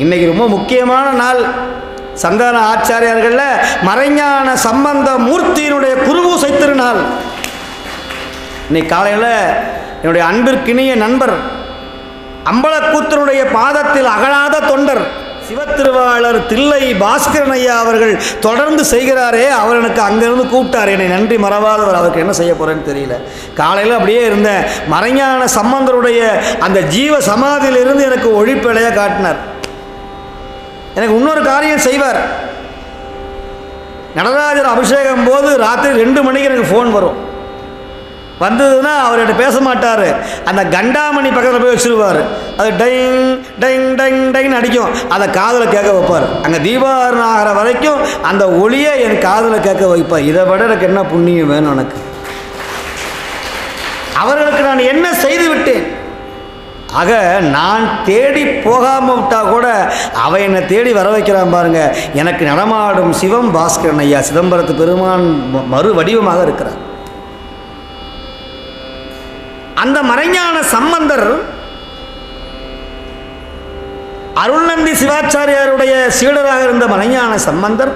இன்றைக்கி ரொம்ப முக்கியமான நாள். சந்தான ஆச்சாரியார்களில் மறைஞான சம்பந்த மூர்த்தியினுடைய குருபூசை திருநாள். இன்னைக்கு காலையில் என்னுடைய அன்பிற்கினிய நண்பர் அம்பலக்கூத்தனுடைய பாதத்தில் அகலாத தொண்டர் சிவத்திருவாளர் தில்லை பாஸ்கரன் ஐயா அவர்கள் தொடர்ந்து செய்கிறாரே, அவர் எனக்கு அங்கேருந்து கூப்பிட்டார். என்னை நன்றி மறவாதவர். அவருக்கு என்ன செய்ய போகிறேன்னு தெரியல. காலையில் அப்படியே இருந்தேன். மறைஞான சம்பந்தருடைய அந்த ஜீவ சமாதியிலிருந்து எனக்கு ஒழிப்பலையாக காட்டினார். எனக்கு இன்னொரு காரியம் செய்வார். நடராஜர் அபிஷேகம் போது ராத்திரி 2 மணிக்கு எனக்கு ஃபோன் வரும். வந்ததுன்னா அவர்கிட்ட பேச மாட்டார். அந்த கண்டாமணி பக்கத்தில் போய் வச்சுருவார். அது டைங் டைங் டைங் டைங்னு அடிக்கும். அதை காதில் கேட்க வைப்பார். அங்கே தீபாவளி ஆகிற வரைக்கும் அந்த ஒளியை என் காதில் கேட்க வைப்பார். இதை விட எனக்கு என்ன புண்ணியம் வேணும் எனக்கு? அவர்களுக்கு நான் என்ன செய்து விட்டேன்? ஆக நான் தேடி போகாமல் விட்டால் கூட அவன் என்னை தேடி வர வைக்கிறான் பாருங்க. எனக்கு நடமாடும் சிவம் பாஸ்கரன் ஐயா சிதம்பரத்து பெருமான் மறு வடிவமாக இருக்கிறார். அந்த மறைஞான சம்பந்தர் அருள்நந்தி சிவாச்சாரியாருடைய சீடராக இருந்த மறைஞான சம்பந்தர்,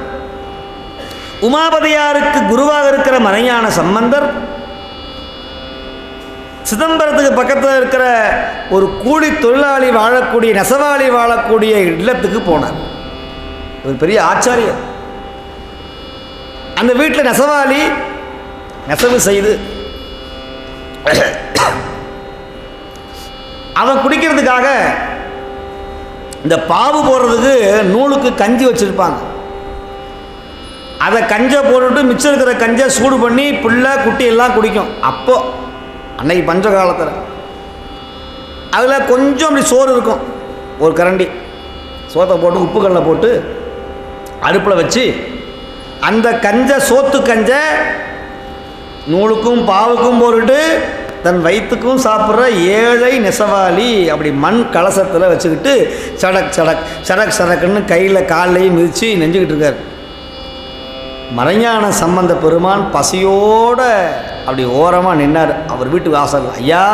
உமாபதியாருக்கு குருவாக இருக்கிற மறைஞான சம்பந்தர், சிதம்பரத்துக்கு பக்கத்தில் இருக்கிற ஒரு கூலி தொழிலாளி வாழக்கூடிய நெசவாளி வாழக்கூடிய இல்லத்துக்கு போனார். ஒரு பெரிய ஆச்சாரியர். அந்த வீட்டில் நெசவாளி நெசவு செய்து அவன் குடிக்கிறதுக்காக இந்த பாவு போடுறதுக்கு நூலுக்கு கஞ்சி வச்சுருப்பாங்க. அதை கஞ்சை போட்டுட்டு மிச்சம் இருக்கிற கஞ்சை சூடு பண்ணி பிள்ளை குட்டி எல்லாம் குடிக்கும். அப்போது அன்னைக்கு பஞ்ச காலத்தில் அதில் கொஞ்சம் அப்படி சோறு இருக்கும். ஒரு கரண்டி சோத்தை போட்டு உப்பு கல்லை போட்டு அடுப்பில் வச்சு அந்த கஞ்சை சோத்து கஞ்சை நூலுக்கும் பாவுக்கும் போட்டுட்டு தன் வயிற்றுக்கும் சாப்பிட்ற ஏழை நெசவாளி அப்படி மண் கலசத்தில் வச்சுக்கிட்டு சடக் சடக் சடக் சடக்குன்னு கையில் காலையும் மிதித்து நெஞ்சுக்கிட்டு இருக்கார். மறைஞான சம்பந்த பெருமான் பசியோடு அப்படி ஓரமாக நின்னார் அவர் வீட்டு வாசல். ஐயா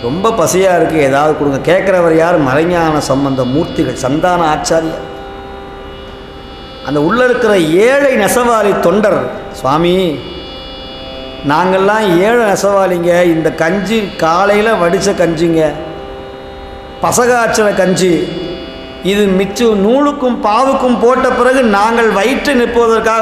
ரொம்ப பசியாக இருக்குது, ஏதாவது கொடுங்க. கேட்குறவர் யார்? மறைஞான சம்பந்த மூர்த்திகள் சந்தான ஆச்சாரியார். அந்த உள்ளே இருக்கிற ஏழை நெசவாளி தொண்டர், சுவாமி நாங்கள்லாம் ஏழை நெசவாளிங்க, இந்த கஞ்சி காலையில் வடித்த கஞ்சிங்க, பசகாய்ச்சல கஞ்சி, இது மிச்சம் நூலுக்கும் பாவுக்கும் போட்ட பிறகு நாங்கள் வயிற்று நிற்பதற்காக